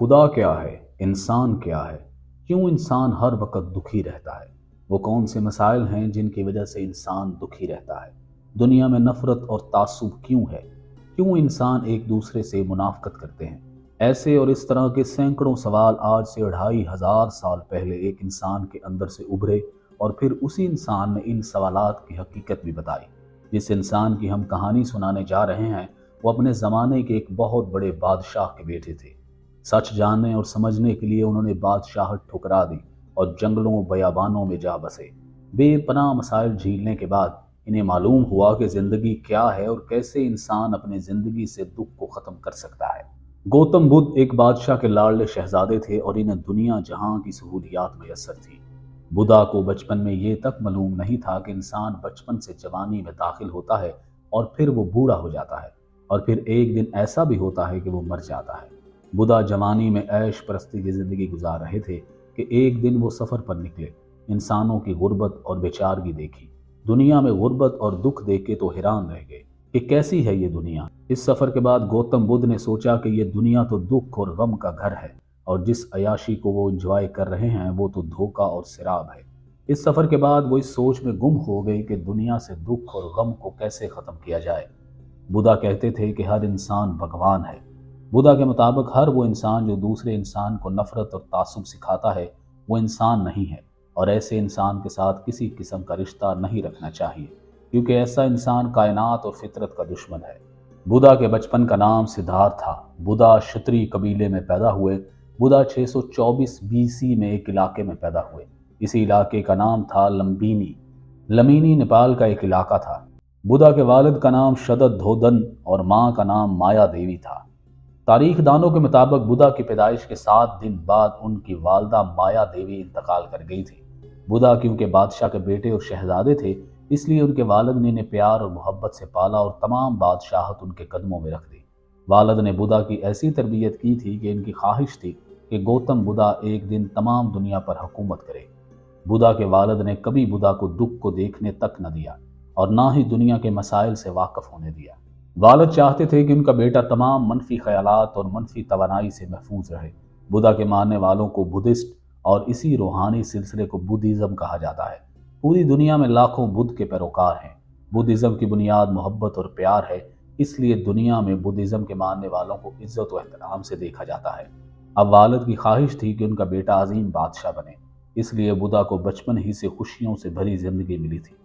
خدا क्या है, इंसान क्या है, क्यों इंसान हर वक्त दुखी रहता है, वो कौन से मसाइल हैं जिनकी वजह से इंसान दुखी रहता है, दुनिया में नफरत और तासुब क्यों है, क्यों इंसान एक दूसरे से मुनाफकत करते हैं। ऐसे और इस तरह के सैकड़ों सवाल आज से 2500 साल पहले एक इंसान के अंदर से उभरे और फिर उसी इंसान ने इन सवालात की हकीकत भी बताई। जिस इंसान की हम कहानी सुनाने जा रहे हैं वो अपने ज़माने के एक बहुत बड़े बादशाह के बेटे थे। सच जानने और समझने के लिए उन्होंने बादशाहत ठुकरा दी और जंगलों बयाबानों में जा बसे। बेपनाह मसाइल झेलने के बाद इन्हें मालूम हुआ कि ज़िंदगी क्या है और कैसे इंसान अपनी ज़िंदगी से दुख को ख़त्म कर सकता है। गौतम बुद्ध एक बादशाह के लाडले शहजादे थे और इन्हें दुनिया जहां की सहूलियात मैसर थी। बुद्धा को बचपन में ये तक मालूम नहीं था कि इंसान बचपन से जवानी में दाखिल होता है और फिर वो बूढ़ा हो जाता है और फिर एक दिन ऐसा भी होता है कि वो मर जाता है। बुद्धा जवानी में ऐश परस्ती की ज़िंदगी गुजार रहे थे कि एक दिन वो सफ़र पर निकले। इंसानों की गुर्बत और बेचारगी देखी। दुनिया में गुर्बत और दुख देख के तो हैरान रह गए कि कैसी है ये दुनिया। इस सफ़र के बाद गौतम बुद्ध ने सोचा कि ये दुनिया तो दुख और गम का घर है और जिस अयाशी को वो एंजॉय कर रहे हैं वो तो धोखा और शराब है। इस सफ़र के बाद वो इस सोच में गुम हो गई कि दुनिया से दुख और गम को कैसे ख़त्म किया जाए। बुद्धा कहते थे कि हर इंसान भगवान है। बुद्धा के मुताबिक हर वो इंसान जो दूसरे इंसान को नफरत और तासुब सिखाता है वो इंसान नहीं है और ऐसे इंसान के साथ किसी किस्म का रिश्ता नहीं रखना चाहिए, क्योंकि ऐसा इंसान कायनात और फितरत का दुश्मन है। बुद्धा के बचपन का नाम सिद्धार्थ था। बुद्धा क्षत्रिय कबीले में पैदा हुए। बुद्धा 624 बीसी में एक इलाके में पैदा हुए। इसी इलाके का नाम था लंबीनी। लमीनी नेपाल का एक इलाका था। बुद्धा के वालिद का नाम शदद धोदन और माँ का नाम माया देवी था। तारीख दानों के मुताबिक बुद्धा की पैदाइश के 7 दिन बाद उनकी वालदा माया देवी इंतकाल कर गई थी। बुद्धा क्योंकि बादशाह के बेटे और शहजादे थे, इसलिए उनके वालिद ने इन्हें प्यार और मोहब्बत से पाला और तमाम बादशाहत उनके कदमों में रख दी। वालिद ने बुद्धा की ऐसी तरबियत की थी कि इनकी ख्वाहिश थी कि गौतम बुद्धा एक दिन तमाम दुनिया पर हुकूमत करे। बुद्धा के वालिद ने कभी बुद्धा को दुख को देखने तक न दिया और ना ही दुनिया के मसाइल से वाकिफ होने दिया। वालिद चाहते थे कि उनका बेटा तमाम मनफी ख्यालात और मनफी तवानाई से महफूज रहे। बुद्धा के मानने वालों को बुद्धिस्ट और इसी रूहानी सिलसिले को बुद्धिज़्म कहा जाता है। पूरी दुनिया में लाखों बुद्ध के पैरोकार हैं। बुद्धिज़्म की बुनियाद मोहब्बत और प्यार है, इसलिए दुनिया में बुद्धिज़्म के मानने वालों को इज्जत और एहतराम से देखा जाता है। अब वालिद की ख्वाहिश थी कि उनका बेटा अजीम बादशाह बने, इसलिए बुद्धा को बचपन ही से खुशियों से भरी जिंदगी मिली थी।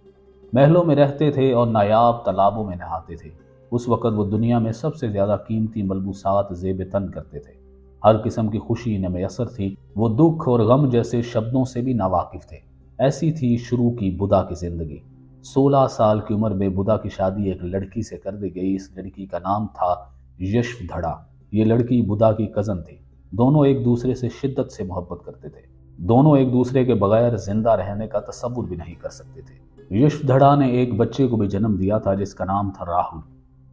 महलों में रहते थे और नायाब तालाबों में नहाते थे। उस वक़्त वो दुनिया में सबसे ज़्यादा कीमती मलबूसात ज़ेब तन करते थे। हर किस्म की खुशी इन्हें मैसर थी। वो दुख और गम जैसे शब्दों से भी नावाकिफ थे। ऐसी थी शुरू की बुद्धा की ज़िंदगी। 16 साल की उम्र में बुद्धा की शादी एक लड़की से कर दी गई। इस लड़की का नाम था यशवधड़ा। ये लड़की बुद्धा की कज़न थी। दोनों एक दूसरे से शिद्दत से मोहब्बत करते थे। दोनों एक दूसरे के बगैर जिंदा रहने का तसव्वुर भी नहीं कर सकते थे। यशवधड़ा ने एक बच्चे को भी जन्म दिया था जिसका नाम था राहुल।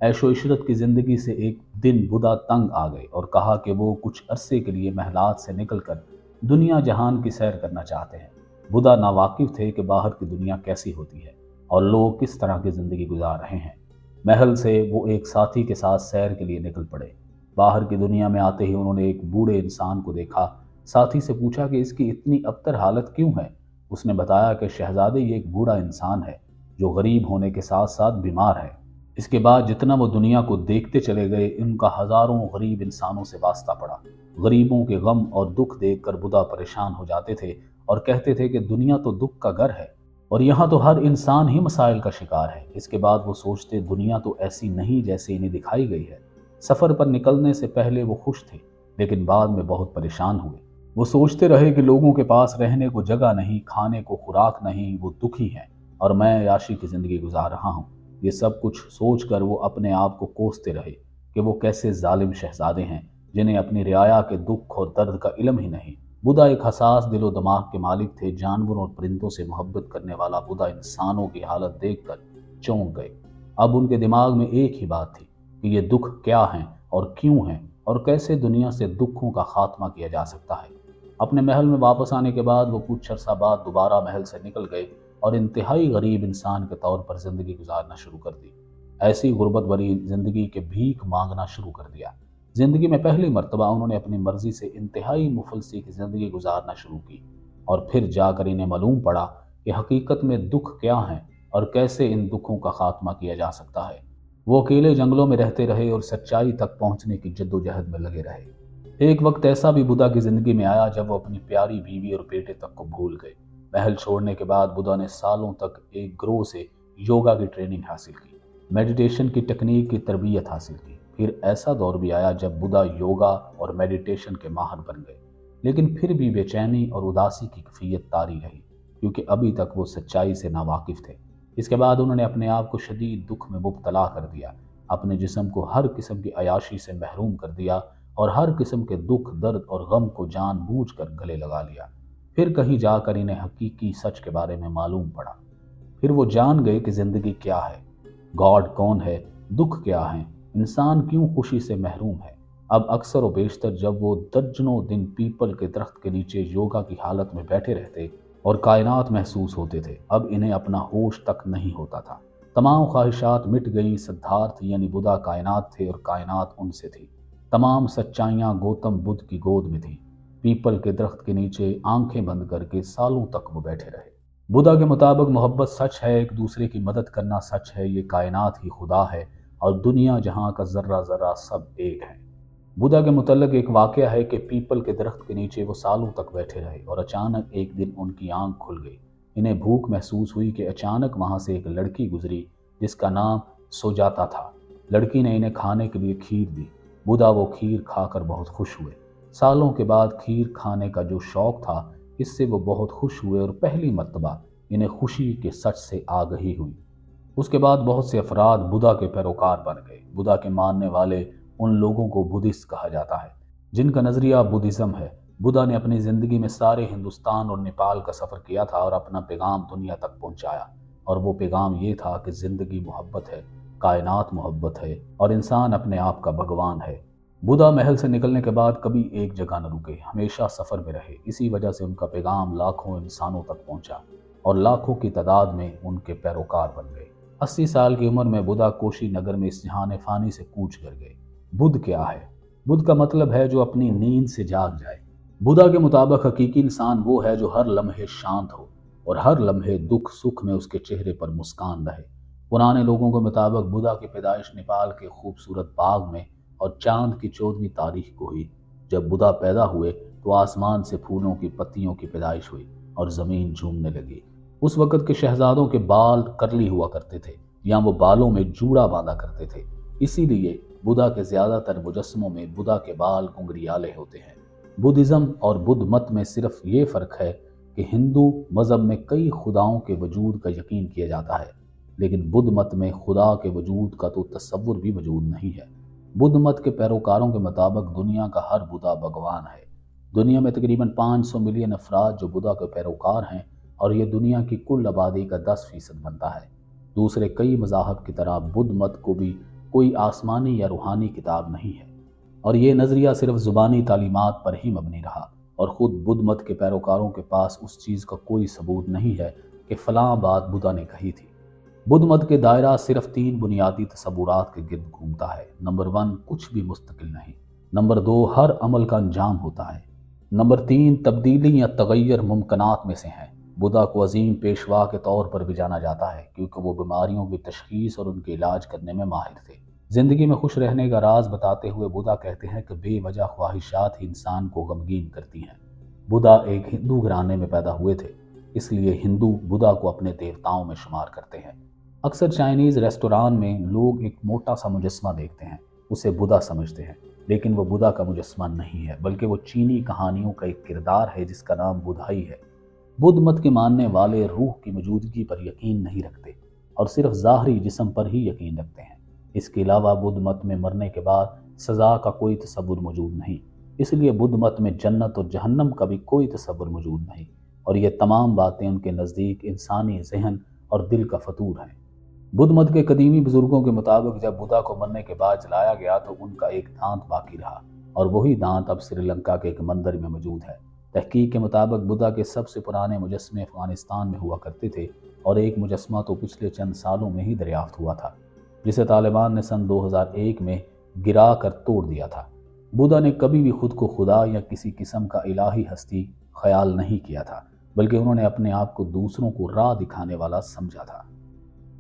ऐशो इशरत की जिंदगी से एक दिन बुद्धा तंग आ गए और कहा कि वो कुछ अरसे के लिए महलात से निकलकर दुनिया जहान की सैर करना चाहते हैं। बुद्धा नावाकिफ थे कि बाहर की दुनिया कैसी होती है और लोग किस तरह की ज़िंदगी गुजार रहे हैं। महल से वो एक साथी के साथ सैर के लिए निकल पड़े। बाहर की दुनिया में आते ही उन्होंने एक बूढ़े इंसान को देखा। साथी से पूछा कि इसकी इतनी अबतर हालत क्यों है। उसने बताया कि शहजादे, ये एक बूढ़ा इंसान है जो गरीब होने के साथ साथ बीमार है। इसके बाद जितना वो दुनिया को देखते चले गए, उनका हज़ारों गरीब इंसानों से वास्ता पड़ा। गरीबों के गम और दुख देखकर बुद्धा परेशान हो जाते थे और कहते थे कि दुनिया तो दुख का घर है और यहाँ तो हर इंसान ही मसाइल का शिकार है। इसके बाद वो सोचते दुनिया तो ऐसी नहीं जैसे इन्हें दिखाई गई है। सफ़र पर निकलने से पहले वो खुश थे, लेकिन बाद में बहुत परेशान हुए। वो सोचते रहे कि लोगों के पास रहने को जगह नहीं, खाने को खुराक नहीं, वो दुखी हैं और मैं याशी की ज़िंदगी गुजार रहा हूँ। ये सब कुछ सोचकर वो अपने आप को कोसते रहे कि वो कैसे जालिम शहजादे हैं जिन्हें अपनी रियाया के दुख और दर्द का इल्म ही नहीं। बुद्धा एक हसास दिलो दिमाग के मालिक थे। जानवरों और परिंदों से मोहब्बत करने वाला बुद्धा इंसानों की हालत देखकर चौंक गए। अब उनके दिमाग में एक ही बात थी कि ये दुख क्या हैं और क्यों हैं और कैसे दुनिया से दुखों का खात्मा किया जा सकता है। अपने महल में वापस आने के बाद वो कुछ अर्सा बाद दोबारा महल से निकल गए और इंतहाई गरीब इंसान के तौर पर ज़िंदगी गुजारना शुरू कर दी। ऐसी गुर्बत भरी ज़िंदगी के भीख मांगना शुरू कर दिया। زندگی میں پہلی مرتبہ انہوں نے اپنی مرضی سے انتہائی مفلسی کی زندگی گزارنا شروع کی، اور پھر جا کر انہیں معلوم پڑا کہ حقیقت میں دکھ کیا ہیں اور کیسے ان دکھوں کا خاتمہ کیا جا سکتا ہے۔ وہ اکیلے جنگلوں میں رہتے رہے اور سچائی تک پہنچنے کی جدوجہد میں لگے رہے۔ ایک وقت ایسا بھی بدھا کی زندگی میں آیا جب وہ اپنی پیاری بیوی اور بیٹے تک کو بھول گئے۔ محل چھوڑنے کے بعد بدھا نے سالوں تک ایک گروہ سے یوگا کی ٹریننگ حاصل کی، میڈیٹیشن کی ٹیکنیک کی تربیت حاصل کی۔ پھر ایسا دور بھی آیا جب بدھا یوگا اور میڈیٹیشن کے ماہر بن گئے، لیکن پھر بھی بے چینی اور اداسی کی کیفیت طاری رہی، کیونکہ ابھی تک وہ سچائی سے ناواقف تھے۔ اس کے بعد انہوں نے اپنے آپ کو شدید دکھ میں مبتلا کر دیا، اپنے جسم کو ہر قسم کی عیاشی سے محروم کر دیا اور ہر قسم کے دکھ، درد اور غم کو جان بوجھ کر گلے لگا لیا۔ پھر کہیں جا کر انہیں حقیقی سچ کے بارے میں معلوم پڑا۔ پھر وہ جان گئے کہ زندگی کیا ہے، گاڈ کون ہے، دکھ کیا ہیں، انسان کیوں خوشی سے محروم ہے۔ اب اکثر و بیشتر جب وہ درجنوں دن پیپل کے درخت کے نیچے یوگا کی حالت میں بیٹھے رہتے اور کائنات محسوس ہوتے تھے، اب انہیں اپنا ہوش تک نہیں ہوتا تھا۔ تمام خواہشات مٹ گئیں، سدھارتھ یعنی بدھا کائنات تھے اور کائنات ان سے تھی۔ تمام سچائیاں گوتم بدھ کی گود میں تھیں۔ پیپل کے درخت کے نیچے آنکھیں بند کر کے سالوں تک وہ بیٹھے رہے۔ بدھا کے مطابق محبت سچ ہے، ایک دوسرے کی مدد کرنا سچ ہے، یہ کائنات ہی خدا ہے اور دنیا جہاں کا ذرہ ذرہ سب ایک ہے۔ بدھا کے متعلق ایک واقعہ ہے کہ پیپل کے درخت کے نیچے وہ سالوں تک بیٹھے رہے اور اچانک ایک دن ان کی آنکھ کھل گئی۔ انہیں بھوک محسوس ہوئی کہ اچانک وہاں سے ایک لڑکی گزری جس کا نام سجاتا تھا۔ لڑکی نے انہیں کھانے کے لیے کھیر دی۔ بدھا وہ کھیر کھا کر بہت خوش ہوئے۔ سالوں کے بعد کھیر کھانے کا جو شوق تھا، اس سے وہ بہت خوش ہوئے اور پہلی مرتبہ انہیں خوشی کے سچ سے آگہی ہوئی۔ اس کے بعد بہت سے افراد بدھا کے پیروکار بن گئے۔ بدھا کے ماننے والے ان لوگوں کو بدھسٹ کہا جاتا ہے جن کا نظریہ بدھزم ہے۔ بدھا نے اپنی زندگی میں سارے ہندوستان اور نیپال کا سفر کیا تھا اور اپنا پیغام دنیا تک پہنچایا، اور وہ پیغام یہ تھا کہ زندگی محبت ہے، کائنات محبت ہے اور انسان اپنے آپ کا بھگوان ہے۔ بدھا محل سے نکلنے کے بعد کبھی ایک جگہ نہ رکے، ہمیشہ سفر میں رہے۔ اسی وجہ سے ان کا پیغام لاکھوں انسانوں تک پہنچا اور لاکھوں کی تعداد میں ان کے پیروکار بن گئے۔ 80 سال کی عمر میں بدھا کوشی نگر میں اس جہان فانی سے کوچ کر گئے۔ بدھ کیا ہے؟ بدھ کا مطلب ہے جو اپنی نیند سے جاگ جائے۔ بدھا کے مطابق حقیقی انسان وہ ہے جو ہر لمحے شانت ہو اور ہر لمحے دکھ سکھ میں اس کے چہرے پر مسکان رہے۔ پرانے لوگوں کے مطابق بدھا کی پیدائش نیپال کے خوبصورت باغ میں اور چاند کی 14ویں تاریخ کو ہوئی۔ جب بدھا پیدا ہوئے تو آسمان سے پھولوں کی پتیوں کی پیدائش ہوئی اور زمین جھومنے لگی۔ اس وقت کے شہزادوں کے بال کرلی ہوا کرتے تھے یا وہ بالوں میں جوڑا باندھا کرتے تھے، اسی لیے بدھا کے زیادہ تر مجسموں میں بدھا کے بال گھنگریالے ہوتے ہیں۔ بدھزم اور بدھ مت میں صرف یہ فرق ہے کہ ہندو مذہب میں کئی خداؤں کے وجود کا یقین کیا جاتا ہے، لیکن بدھ مت میں خدا کے وجود کا تو تصور بھی موجود نہیں ہے۔ بدھ مت کے پیروکاروں کے مطابق دنیا کا ہر بدھا بھگوان ہے۔ دنیا میں تقریباً 500 ملین افراد جو بدھا کے پیروکار ہیں اور یہ دنیا کی کل آبادی کا 10% بنتا ہے۔ دوسرے کئی مذاہب کی طرح بدھ مت کو بھی کوئی آسمانی یا روحانی کتاب نہیں ہے، اور یہ نظریہ صرف زبانی تعلیمات پر ہی مبنی رہا، اور خود بدھ مت کے پیروکاروں کے پاس اس چیز کا کوئی ثبوت نہیں ہے کہ فلاں بات بدھا نے کہی تھی۔ بدھ مت کے دائرہ صرف 3 بنیادی تصورات کے گرد گھومتا ہے۔ نمبر 1، کچھ بھی مستقل نہیں۔ نمبر 2، ہر عمل کا انجام ہوتا ہے۔ نمبر 3، تبدیلی یا تغیر ممکنات میں سے ہیں۔ بدھا کو عظیم پیشوا کے طور پر بھی جانا جاتا ہے کیونکہ وہ بیماریوں کی تشخیص اور ان کے علاج کرنے میں ماہر تھے۔ زندگی میں خوش رہنے کا راز بتاتے ہوئے بدھا کہتے ہیں کہ بے وجہ خواہشات ہی انسان کو غمگین کرتی ہیں۔ بدھا ایک ہندو گھرانے میں پیدا ہوئے تھے، اس لیے ہندو بدھا کو اپنے دیوتاؤں میں شمار کرتے ہیں۔ اکثر چائنیز ریسٹوران میں لوگ ایک موٹا سا مجسمہ دیکھتے ہیں، اسے بدھا سمجھتے ہیں، لیکن وہ بدھا کا مجسمہ نہیں ہے، بلکہ وہ چینی کہانیوں کا ایک کردار ہے جس کا نام بدھا ہی ہے۔ بدھ مت کے ماننے والے روح کی موجودگی پر یقین نہیں رکھتے اور صرف ظاہری جسم پر ہی یقین رکھتے ہیں۔ اس کے علاوہ بدھ مت میں مرنے کے بعد سزا کا کوئی تصور موجود نہیں، اس لیے بدھ مت میں جنت اور جہنم کا بھی کوئی تصور موجود نہیں، اور یہ تمام باتیں ان کے نزدیک انسانی ذہن اور دل کا فطور ہیں۔ بدھ مت کے قدیمی بزرگوں کے مطابق جب بدھا کو مرنے کے بعد جلایا گیا تو ان کا ایک دانت باقی رہا، اور وہی دانت اب سری لنکا کے ایک مندر میں موجود ہے۔ تحقیق کے مطابق بدھا کے سب سے پرانے مجسمے افغانستان میں ہوا کرتے تھے، اور ایک مجسمہ تو پچھلے چند سالوں میں ہی دریافت ہوا تھا، جسے طالبان نے سن 2001 میں گرا کر توڑ دیا تھا۔ बुद्धा ने कभी भी खुद को खुदा या किसी किस्म का इलाही हस्ती ख्याल नहीं किया था, बल्कि उन्होंने अपने आप को दूसरों को राह दिखाने वाला समझा था।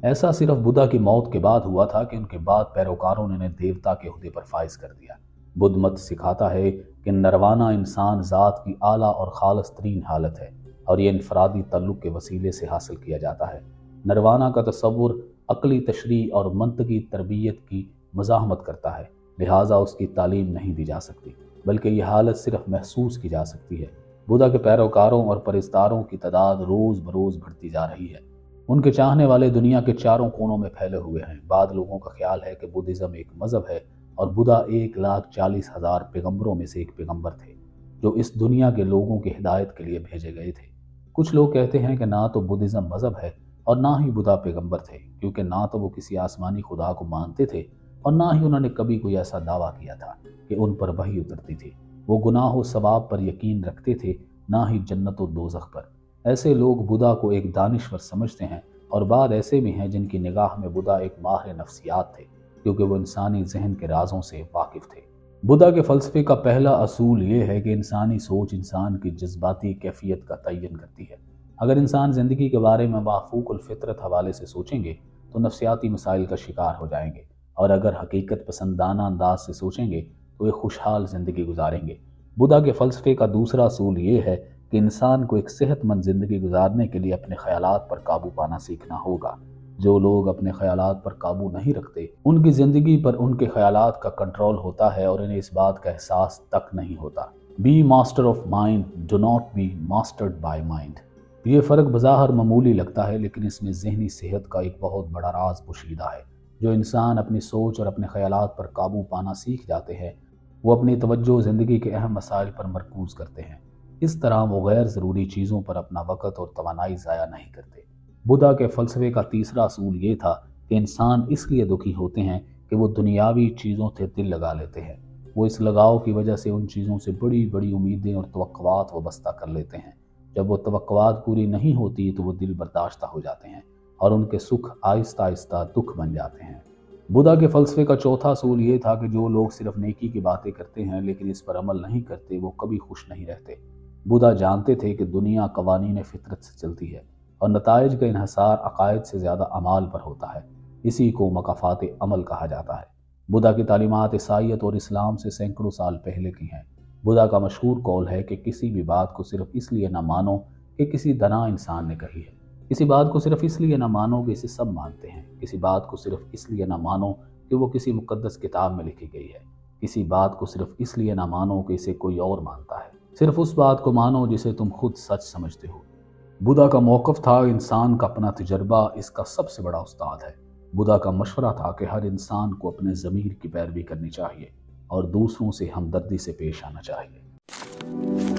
ऐसा सिर्फ बुद्धा की मौत के बाद हुआ था कि उनके बाद पैरोकारों ने उन्हें देवता के ओहदे पर फाइज कर दिया। बुद्ध मत सिखाता है कि नरवाना इंसान ज़ात की आला और खालस तरीन हालत है और ये इनफरादी तल्लुक के वसीले से हासिल किया जाता है। नरवाना का तसव्वुर अक्ली तशरी और मंतकी तरबियत की मज़ाहमत करता है, लिहाजा उसकी तालीम नहीं दी जा सकती, बल्कि यह हालत सिर्फ महसूस की जा सकती है। बुद्धा के पैरोकारों और परिस्तारों की तादाद रोज़ बरोज़ बढ़ती जा रही है। उनके चाहने वाले दुनिया के चारों कोनों में फैले हुए हैं। बाद लोगों का ख्याल है कि बुद्धिज़्म एक मज़हब है और बुद्धा 1,40,000 पैगंबरों में से एक पैगंबर थे जो इस दुनिया के लोगों की हिदायत के लिए भेजे गए थे। कुछ लोग कहते हैं कि ना तो बुद्धिज़्म मज़हब है और ना ही बुद्धा पैगंबर थे, क्योंकि ना तो वो किसी आसमानी खुदा को मानते थे और ना ही उन्होंने कभी कोई ऐसा दावा किया था कि उन पर वही उतरती थी। वो गुनाह व सवाब पर यकीन रखते थे, ना ही जन्नत व दोज़ख पर। ऐसे लोग बुद्धा को एक दानिश्वर समझते हैं और बाद ऐसे भी हैं जिनकी निगाह में बुद्धा एक माहिर नफ्सियात थे, क्योंकि वो इंसानी जहन के राजों से वाकिफ थे। बुद्धा के फ़लसफ़े का पहला असूल ये है कि इंसानी सोच इंसान की जज्बाती कैफियत का तयन करती है। अगर इंसान ज़िंदगी के बारे में माफ़ूकुल फ़ितरत हवाले से सोचेंगे तो नफ्सियाती मसाइल का शिकार हो जाएंगे, और अगर हकीकत पसंदाना अंदाज से सोचेंगे तो एक खुशहाल ज़िंदगी गुजारेंगे। बुद्धा के फ़लसफ़े का दूसरा असूल ये है कि इंसान को एक सेहतमंद ज़िंदगी गुजारने के लिए अपने ख़यालात पर काबू पाना सीखना होगा। जो लोग अपने ख़यालात पर काबू नहीं रखते, उनकी ज़िंदगी पर उनके ख़यालात का कंट्रोल होता है और इन्हें इस बात का एहसास तक नहीं होता। Be master of mind, do not be mastered by mind. ये फ़र्क बज़ाहिर मामूली लगता है, लेकिन इसमें ज़हनी सेहत का एक बहुत बड़ा राज पोशीदा है। जो इंसान अपनी सोच और अपने ख़यालात पर काबू पाना सीख जाते हैं, वो अपनी तवज्जो ज़िंदगी के अहम मसाइल पर मरकूज़ करते हैं। इस तरह वो गैर ज़रूरी चीज़ों पर अपना वक़्त और तवानाई ज़ाया नहीं करते। बुद्धा के फ़लसफ़े का तीसरा असूल ये था कि इंसान इसलिए दुखी होते हैं कि वो दुनियावी चीज़ों से दिल लगा लेते हैं। वो इस लगाव की वजह से उन चीज़ों से बड़ी बड़ी उम्मीदें और तवक्कुआत वाबस्ता कर लेते हैं। जब वो तवक्कुआत पूरी नहीं होती तो वो दिल बर्दाश्त हो जाते हैं और उनके सुख आहिस्ता आहिस्ता दुख बन जाते हैं। बुद्धा के फ़लसफ़े का चौथा असूल ये था कि जो लोग सिर्फ नेकी की बातें करते हैं लेकिन इस पर अमल नहीं करते, वो कभी खुश नहीं रहते। बुद्धा जानते थे कि दुनिया कवानीन फितरत से चलती है और नताइज का इन्हसार अकायद से ज़्यादा अमाल पर होता है। इसी को मकाफ़ात अमल कहा जाता है। बुद्धा की तालीमात ईसाईयत और इस्लाम से सैकड़ों साल पहले की हैं। बुद्धा का मशहूर कौल है कि किसी भी बात को सिर्फ इसलिए ना मानो कि किसी दना इंसान ने कही है। किसी बात को सिर्फ इसलिए ना मानो कि इसे सब मानते हैं। किसी बात को सिर्फ इसलिए ना मानो कि वो किसी मुक़द्दस किताब में लिखी गई है। किसी बात को सिर्फ इसलिए ना मानो कि इसे कोई और मानता है। सिर्फ उस बात को मानो जिसे तुम खुद सच समझते हो। बुद्धा का मौक़िफ़ था, इंसान का अपना तजर्बा इसका सबसे बड़ा उस्ताद है। बुद्धा का मशवरा था कि हर इंसान को अपने ज़मीर की पैरवी करनी चाहिए और दूसरों से हमदर्दी से पेश आना चाहिए।